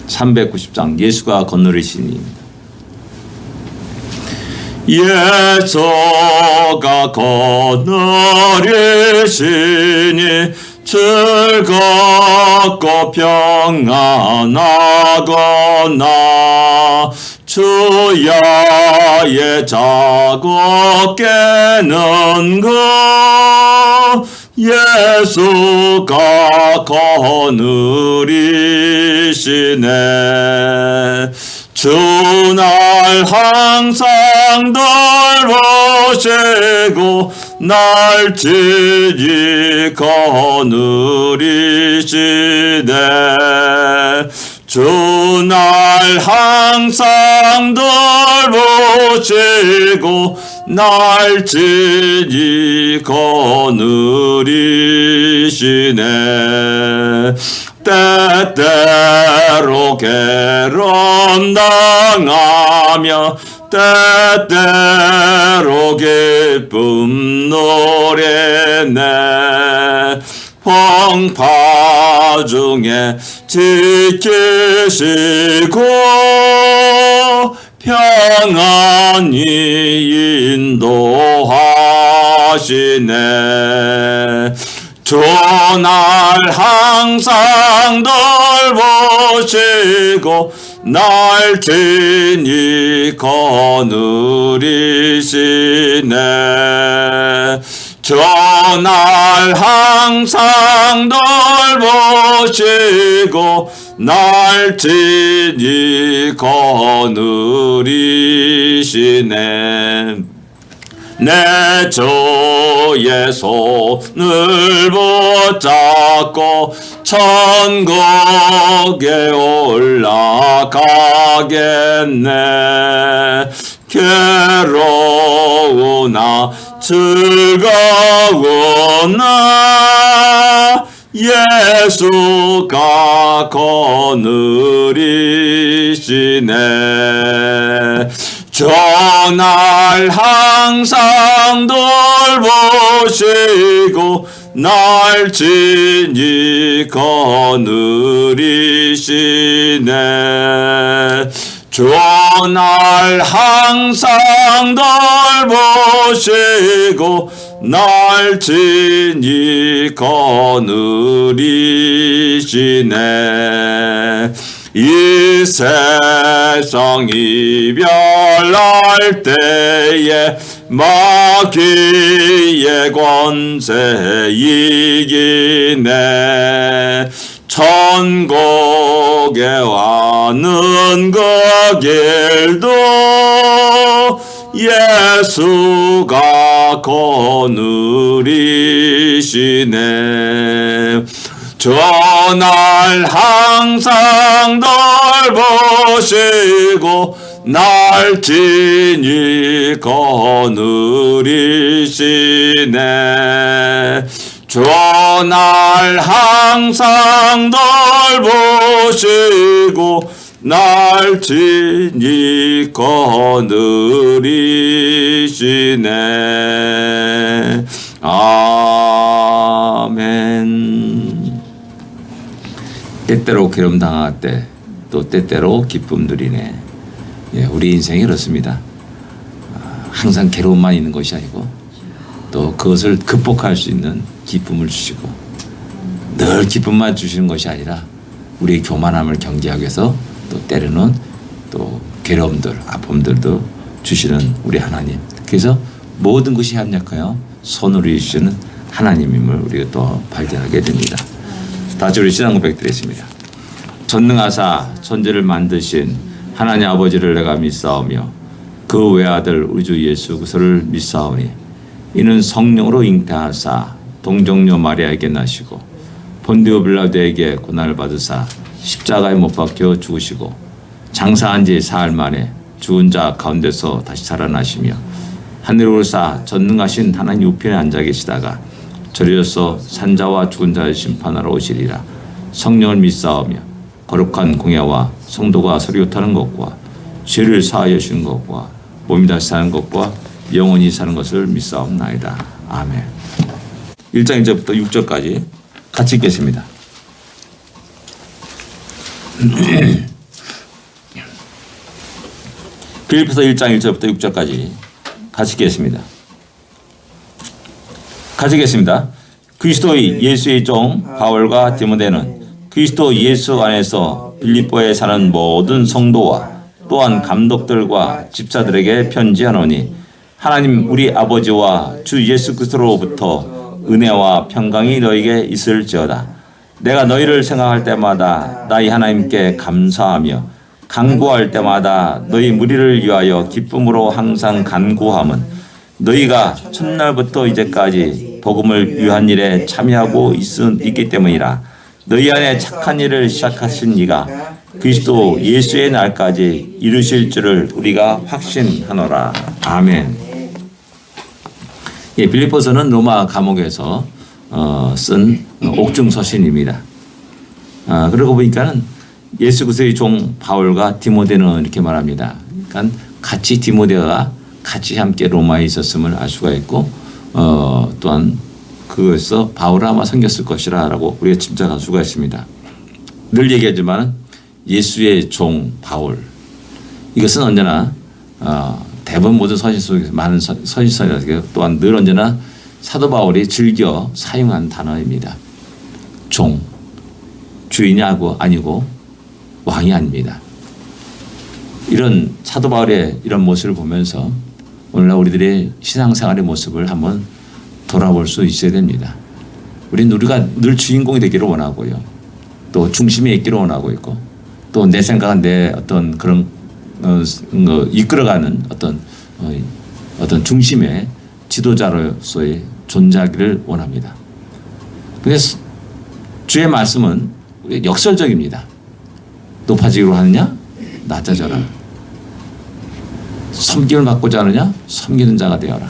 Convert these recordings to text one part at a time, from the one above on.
390장 예수가 거느리시니입니다. 예수가 거느리시니 즐겁고 평안하거나 주야의 자고 깨는 것 예수가 거느리시네. 주날 항상 돌보시고 날 친히 거느리시네. 주날 항상 돌보시고 날 친히 거느리시네. 때때로 괴로움당하며 때때로 기쁨 노래네. 풍파 중에 지키시고 평안히 인도하시네. 주날 항상 돌보시고 날 친히 거느리시네. 주날 항상 돌보시고 날 친히 거느리시네. 내 주의 손을 붙잡고 천국에 올라가겠네. 괴로우나 즐거우나 예수가 거느리시네. 주날 항상 돌보시고 날 친히 거느리시네. 주날 항상 돌보시고 날 친히 거느리시네. 이 세상 이별할 때에 마귀의 권세 이기네. 천국에 와는 그 길도 예수가 거느리시네. 주날 항상 돌보시고 날 친히 거느리시네. 주날 항상 돌보시고 날 친히 거느리시네. 아멘. 때때로 괴로움 당할 때 또 때때로 기쁨 누리네. 예, 우리 인생이 그렇습니다. 항상 괴로움만 있는 것이 아니고 또 그것을 극복할 수 있는 기쁨을 주시고 늘 기쁨만 주시는 것이 아니라 우리의 교만함을 경계하기 위해서 또 때로는 또 괴로움들, 아픔들도 주시는 우리 하나님. 그래서 모든 것이 합력하여 손으로 이루시는 하나님임을 우리가 또 발견하게 됩니다. 다시 우리 신앙 고백드리겠습니다. 전능하사 천지를 만드신 하나님 아버지를 내가 믿사오며 그 외아들 우리 주 예수 그리스도를 믿사오니 이는 성령으로 잉태하사 동정녀 마리아에게 나시고 본디오 빌라도에게 고난을 받으사 십자가에 못 박혀 죽으시고 장사한 지 사흘 만에 죽은 자 가운데서 다시 살아나시며 하늘에 오르사 전능하신 하나님 우편에 앉아 계시다가 저리로서 산자와 죽은 자를 심판하러 오시리라. 성령을 믿사오며 거룩한 공예와 성도가 서로 타는 것과 죄를 사하여 주는 것과 몸이 다시 사는 것과 영원히 사는 것을 믿사옵나이다. 아멘. 1장 1절부터 6절까지 같이 읽겠습니다. 빌립보서 1장 1절부터 6절까지 같이 읽겠습니다. 같이 읽겠습니다. 그리스도 예수의 종 바울과 디모데는 그리스도 예수 안에서 빌립보에 사는 모든 성도와 또한 감독들과 집사들에게 편지하노니 하나님 우리 아버지와 주 예수 그리스도로부터 은혜와 평강이 너에게 있을지어다. 내가 너희를 생각할 때마다 나의 하나님께 감사하며 간구할 때마다 너희 무리를 위하여 기쁨으로 항상 간구함은 너희가 첫날부터 이제까지 복음을 위한 일에 참여하고 있기 때문이라. 너희 안에 착한 일을 시작하신 이가 그리스도 예수의 날까지 이루실 줄을 우리가 확신하노라. 아멘. 예, 빌립보서는 로마 감옥에서 쓴 옥중 서신입니다. 그러고 보니까는 예수 그리스도의 종 바울과 디모데는 이렇게 말합니다. 그러니까 같이 디모데가 같이 함께 로마에 있었음을 알 수가 있고 또한 그것에서 바울을 아마 섬겼을 것이라고 우리가 짐작할 수가 있습니다. 늘 얘기하지만 예수의 종 바울 이것은 언제나 대부분 모든 서신 속에서 많은 서신서에서 또한 늘 언제나 사도 바울이 즐겨 사용한 단어입니다. 종 주인이 아니고 왕이 아닙니다. 이런 사도 바울의 이런 모습을 보면서 오늘날 우리들의 신앙생활의 모습을 한번 돌아볼 수 있어야 됩니다. 우리가 늘 주인공이 되기를 원하고요. 또 중심에 있기를 원하고 있고 또 내 생각은 내 어떤 그런 이끌어가는 어떤 중심의 지도자로서의 존재하기를 원합니다. 그래서 주의 말씀은 역설적입니다. 높아지기로 하느냐? 낮아져라. 섬김을 받고자 하느냐? 섬기는 자가 되어라.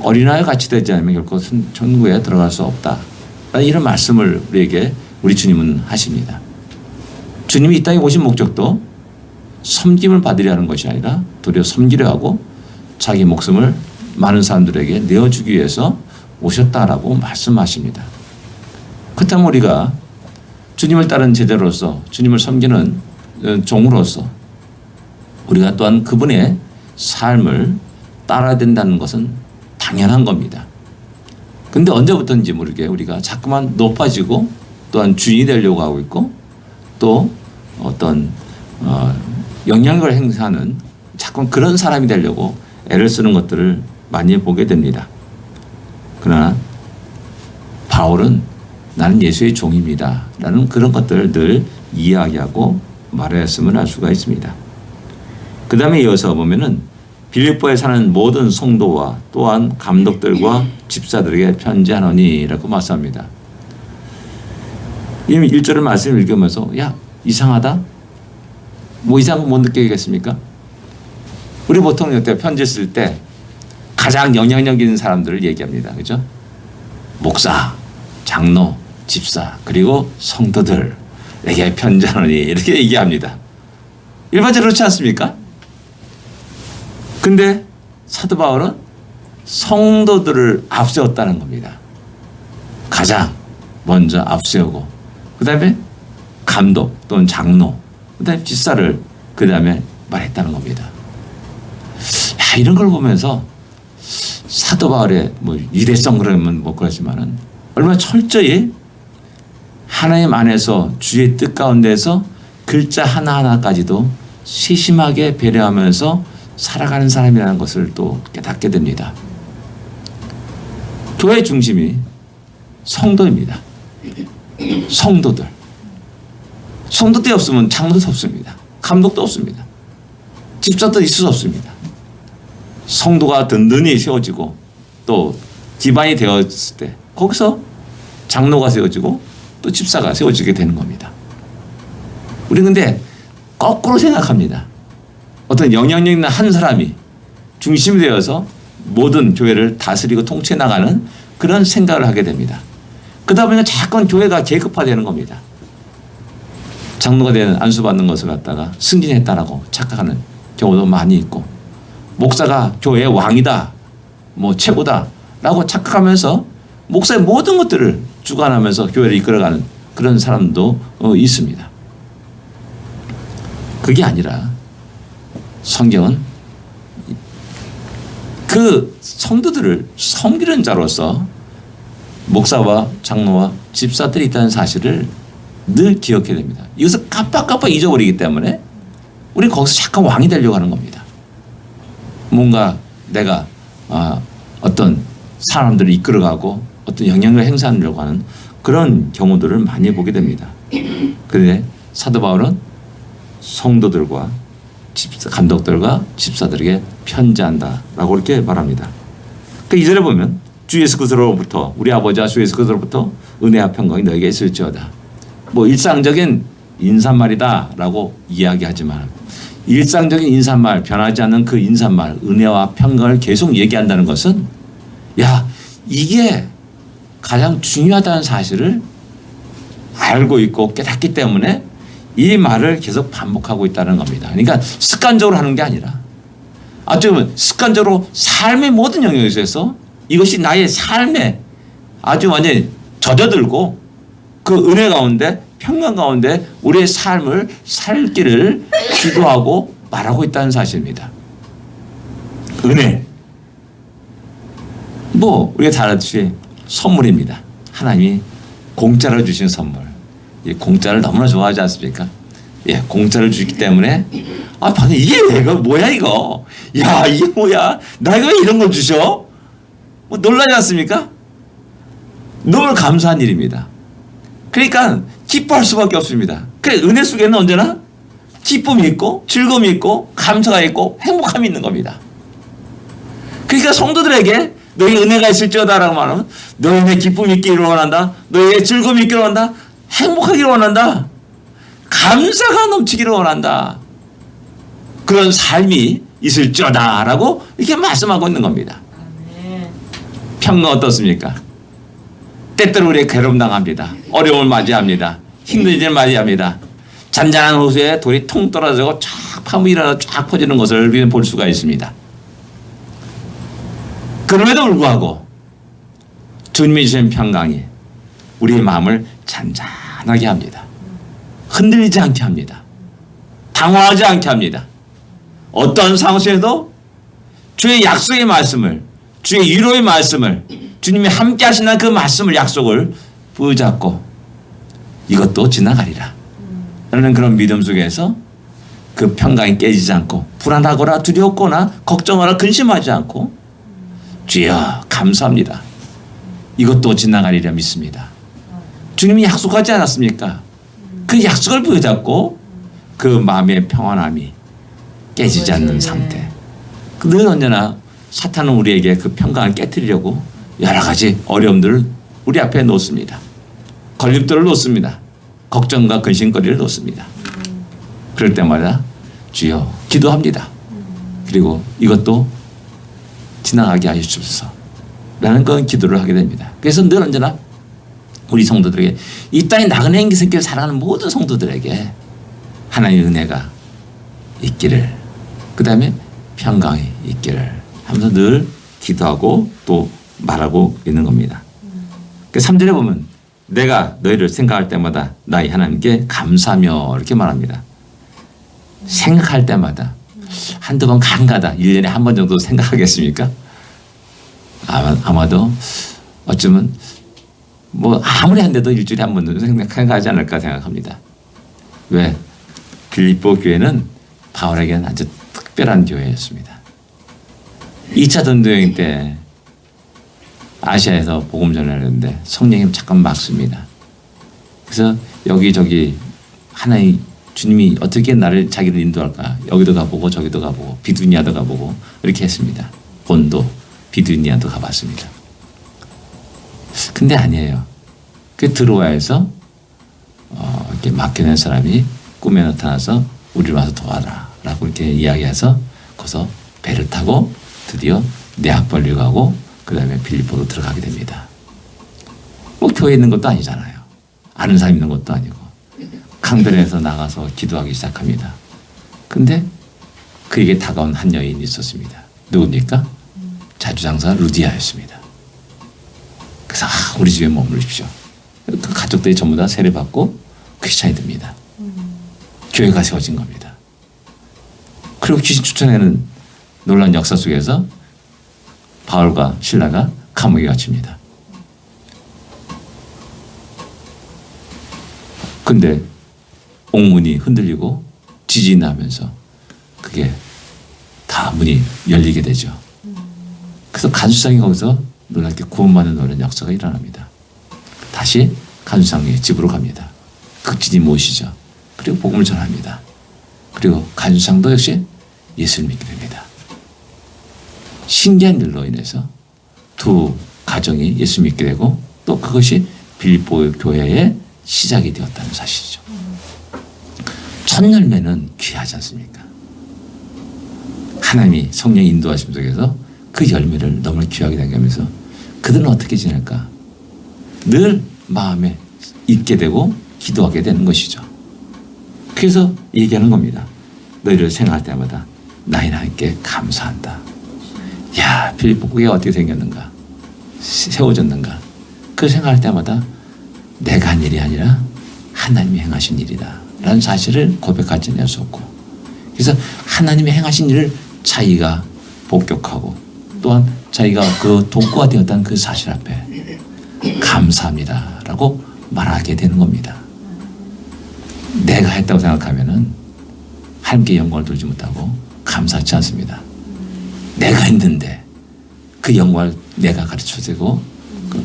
어린아이와 같이 되지 않으면 결코 천국에 들어갈 수 없다. 이런 말씀을 우리 주님은 하십니다. 주님이 이 땅에 오신 목적도 섬김을 받으려 하는 것이 아니라 도리어 섬기려 하고 자기 목숨을 많은 사람들에게 내어주기 위해서 오셨다라고 말씀하십니다. 그렇다면 우리가 주님을 따르는 제자로서 주님을 섬기는 종으로서 우리가 또한 그분의 삶을 따라야 된다는 것은 당연한 겁니다. 그런데 언제부터인지 모르게 우리가 자꾸만 높아지고 또한 주인이 되려고 하고 있고 또 어떤 영향력을 행사하는 자꾸 그런 사람이 되려고 애를 쓰는 것들을 많이 보게 됩니다. 그러나 바울은 나는 예수의 종입니다 라는 그런 것들을 늘 이야기하고 말했음을 알 수가 있습니다. 그 다음에 이어서 보면은 빌립보에 사는 모든 성도와 또한 감독들과 집사들에게 편지하노니 라고 말씀합니다. 이미 1절의 말씀을 읽으면서 야 이상하다? 뭐 이상한 거 못 느끼겠습니까? 우리 보통 이때 편지 쓸 때 가장 영향력 있는 사람들을 얘기합니다. 그죠? 목사, 장로, 집사 그리고 성도들에게 편지하노니 이렇게 얘기합니다. 일반적으로 그렇지 않습니까? 근데 사도 바울은 성도들을 앞세웠다는 겁니다. 가장 먼저 앞세우고 그 다음에 감독 또는 장로 그 다음에 집사를 그 다음에 말했다는 겁니다. 야, 이런 걸 보면서 사도 바울의 유대성 그러면 그렇지만은 얼마나 철저히 하나님 안에서 주의 뜻 가운데서 글자 하나하나까지도 세심하게 배려하면서 살아가는 사람이라는 것을 또 깨닫게 됩니다. 교회 중심이 성도입니다. 성도들. 성도들이 없으면 장로도 없습니다. 감독도 없습니다. 집사도 있을 수 없습니다. 성도가 든든히 세워지고 또 기반이 되었을 때 거기서 장로가 세워지고 또 집사가 세워지게 되는 겁니다. 우리는 근데 거꾸로 생각합니다. 어떤 영향력 있는 한 사람이 중심이 되어서 모든 교회를 다스리고 통치해 나가는 그런 생각을 하게 됩니다. 그러다 보니까 자꾸 교회가 계급화되는 겁니다. 장로가 되는 안수받는 것을 갖다가 승진했다라고 착각하는 경우도 많이 있고 목사가 교회의 왕이다 최고다라고 착각하면서 목사의 모든 것들을 주관하면서 교회를 이끌어가는 그런 사람도 있습니다. 그게 아니라 성경은 그 성도들을 섬기는 자로서 목사와 장로와 집사들이 있다는 사실을 늘 기억해야 됩니다. 이것을 깜빡깜빡 잊어버리기 때문에 우리 거기서 잠깐 왕이 되려고 하는 겁니다. 뭔가 내가 어떤 사람들을 이끌어가고 어떤 영향력을 행사하려고 하는 그런 경우들을 많이 보게 됩니다. 그런데 사도 바울은 성도들과 감독들과 집사들에게 편지한다라고 이렇게 말합니다. 그 2절에 보면 주 예수 그리스도로부터 우리 아버지와 주 예수 그리스도로부터 은혜와 평강이 너에게 있을지어다. 뭐 일상적인 인사말이다라고 이야기하지만 일상적인 인사말, 변하지 않는 그 인사말, 은혜와 평강을 계속 얘기한다는 것은 이게 가장 중요하다는 사실을 알고 있고 깨닫기 때문에 이 말을 계속 반복하고 있다는 겁니다. 그러니까 습관적으로 하는 게 아니라 아주 습관적으로 삶의 모든 영역에서 이것이 나의 삶에 아주 완전히 젖어들고 그 은혜 가운데 평강 가운데 우리의 삶을 살기를 기도하고 말하고 있다는 사실입니다. 은혜 우리가 잘 알듯이 선물입니다. 하나님이 공짜로 주신 선물. 이 공짜를 너무나 좋아하지 않습니까? 공짜를 주기 때문에 반응 이게 뭐야 이거? 이게 뭐야? 나에게 왜 이런 걸 주셔? 놀라지 않습니까? 너무 감사한 일입니다. 그러니까 기뻐할 수밖에 없습니다. 그래 은혜 속에는 언제나 기쁨이 있고 즐거움이 있고 감사가 있고 행복함이 있는 겁니다. 그러니까 성도들에게 너희 은혜가 있을지어다라고 말하면 너희의 기쁨이 있기를 원한다. 너희의 즐거움이 있기를 원한다. 행복하기를 원한다. 감사가 넘치기를 원한다. 그런 삶이 있을지어다라고 이렇게 말씀하고 있는 겁니다. 평강 어떻습니까? 때때로 우리가 괴로움 당합니다. 어려움을 맞이합니다. 힘든 일을 맞이합니다. 잔잔한 호수에 돌이 통 떨어지고 쫙 파묻이 일어나 쫙 퍼지는 것을 우리는 볼 수가 있습니다. 그럼에도 불구하고 주님이 주신 평강이 우리의 마음을 잔잔하게 합니다. 흔들리지 않게 합니다. 당황하지 않게 합니다. 어떤 상황 속에도 주의 약속의 말씀을 주의 위로의 말씀을 주님이 함께 하신다는 그 말씀을 약속을 붙잡고 이것도 지나가리라 라는 그런 믿음 속에서 그 평강이 깨지지 않고 불안하거나 두렵거나 걱정하거나 근심하지 않고 주여 감사합니다. 이것도 지나가리라 믿습니다. 주님이 약속하지 않았습니까? 그 약속을 붙잡고 그 마음의 평안함이 깨지지 않는 상태. 늘 언제나 사탄은 우리에게 그 평강을 깨뜨리려고 여러 가지 어려움들을 우리 앞에 놓습니다. 걸림돌을 놓습니다. 걱정과 근심거리를 놓습니다. 그럴 때마다 주여 기도합니다. 그리고 이것도 지나가게 하여 주옵소서 라는 그런 기도를 하게 됩니다. 그래서 늘 언제나 우리 성도들에게 이 땅에 나그네 행기생길 살아가는 모든 성도들에게 하나님의 은혜가 있기를 그 다음에 평강이 있기를 하면서 늘 기도하고 또 말하고 있는 겁니다. 3절에 보면 내가 너희를 생각할 때마다 나의 하나님께 감사하며 이렇게 말합니다. 생각할 때마다 한두 번 간가다 1년에 한 번 정도 생각하겠습니까? 아마도 어쩌면 아무리 한데도 일주일에 한 번도 생각하지 않을까 생각합니다. 왜? 빌립보 교회는 바울에게는 아주 특별한 교회였습니다. 2차 전도여행 때 아시아에서 복음 전하려는데 성령이 잠깐 막습니다. 그래서 여기저기 하나님 주님이 어떻게 나를 자기를 인도할까? 여기도 가보고 저기도 가보고 비두니아도 가보고 이렇게 했습니다. 본도 비두니아도 가봤습니다. 근데 아니에요. 그 드로아에서 이렇게 맡겨낸 사람이 꿈에 나타나서 우리를 와서 도와라 라고 이렇게 이야기해서 거기서 배를 타고 드디어 네아폴리 가고 그 다음에 빌립보로 들어가게 됩니다. 교회에 있는 것도 아니잖아요. 아는 사람 있는 것도 아니고 강변에서 나가서 기도하기 시작합니다. 근데 그에게 다가온 한 여인이 있었습니다. 누굽니까? 자주장사 루디아였습니다. 그래서 우리 집에 머무르십시오. 그 가족들이 전부 다 세례받고 크리스찬이 됩니다. 교회가 세워진 겁니다. 그리고 귀신 쫓아내는 놀라운 역사 속에서 바울과 실라가 감옥에 갇힙니다. 근데 옥문이 흔들리고 지진이 나면서 그게 다 문이 열리게 되죠. 그래서 간수장이 거기서 놀랍게 구원받는 놀라운 역사가 일어납니다. 다시 간수장의 집으로 갑니다. 극진이 무엇이죠? 그리고 복음을 전합니다. 그리고 간수장도 역시 예수를 믿게 됩니다. 신기한 일로 인해서 두 가정이 예수 믿게 되고 또 그것이 빌립보 교회의 시작이 되었다는 사실이죠. 첫 열매는 귀하지 않습니까? 하나님이 성령 인도하심 속에서 그 열매를 너무나 귀하게 남기면서 그들은 어떻게 지낼까? 늘 마음에 있게 되고 기도하게 되는 것이죠. 그래서 얘기하는 겁니다. 너희를 생각할 때마다 나인 하나님께 감사한다. 야, 빌립보 교회가 어떻게 생겼는가? 세워졌는가? 그 생각할 때마다 내가 한 일이 아니라 하나님이 행하신 일이다 라는 사실을 고백하지 않을 수 없고, 그래서 하나님이 행하신 일을 자기가 복격하고 또한 자기가 그 독구가 되었다는 그 사실 앞에 감사합니다 라고 말하게 되는 겁니다. 내가 했다고 생각하면은 하나님께 영광을 돌지 못하고 감사하지 않습니다. 내가 했는데 그 영광을 내가 가르쳐주고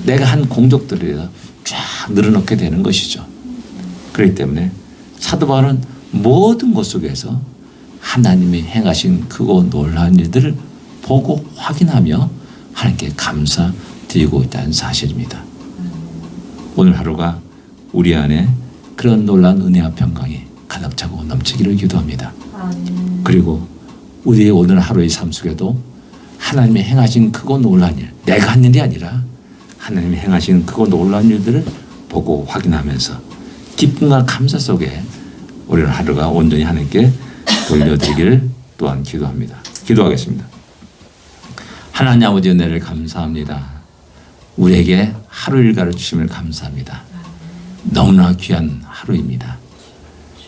내가 한 공적들을 쫙 늘어놓게 되는 것이죠. 그렇기 때문에 사도 바울은 모든 것 속에서 하나님이 행하신 크고 놀라운 일들을 보고 확인하며 하나님께 감사드리고 있다는 사실입니다. 오늘 하루가 우리 안에 그런 놀라운 은혜와 평강이 가득 차고 넘치기를 기도합니다. 그리고 우리의 오늘 하루의 삶 속에도 하나님이 행하신 크고 놀라운 일, 내가 한 일이 아니라 하나님이 행하신 크고 놀라운 일들을 보고 확인하면서 기쁨과 감사 속에 우리는 하루가 온전히 하나님께 돌려드리기를 또한 기도합니다. 기도하겠습니다. 하나님 아버지 은혜를 감사합니다. 우리에게 하루 일과를 주심을 감사합니다. 너무나 귀한 하루입니다.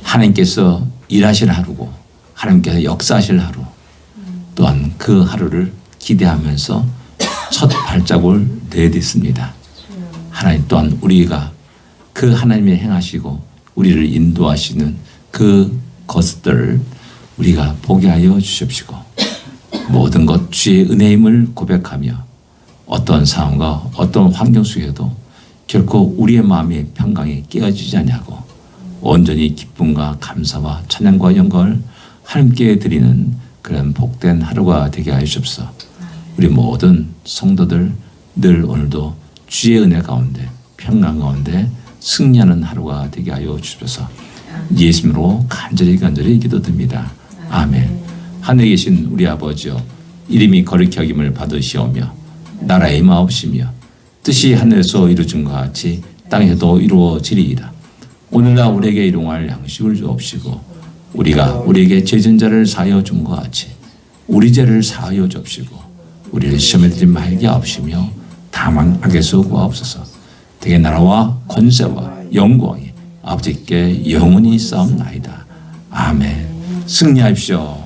하나님께서 일하실 하루고 하나님께서 역사하실 하루, 또한 그 하루를 기대하면서 첫 발자국을 내딛습니다. 하나님 또한 우리가 그 하나님이 행하시고 우리를 인도하시는 그 것들을 우리가 보게 하여 주십시고, 모든 것 주의 은혜임을 고백하며 어떤 상황과 어떤 환경 속에도 결코 우리의 마음의 평강이 깨어지지 않냐고 온전히 기쁨과 감사와 찬양과 영광을 하나님께 드리는 그런 복된 하루가 되게 하여 주옵소서. 우리 모든 성도들 늘 오늘도 주의 은혜 가운데 평강 가운데 승리하는 하루가 되게 하여 주옵소서. 예수님으로 간절히 기도드립니다. 아멘. 하늘에 계신 우리 아버지여, 이름이 거룩히 여김을 받으시오며 나라의 마옵시며 뜻이 하늘에서 이루어진 것 같이 땅에서도 이루어지리이다. 오늘날 우리에게 일용할 양식을 주옵시고 우리가 우리에게 죄진 자를 사하여 준 것 같이 우리 죄를 사하여 주옵시고 우리를 시험에 들지 말게 하옵시며 다만 악에서 구하옵소서. 대개 나라와 권세와 영광이 아버지께 영원히 싸움나이다. 아멘. 승리하십시오.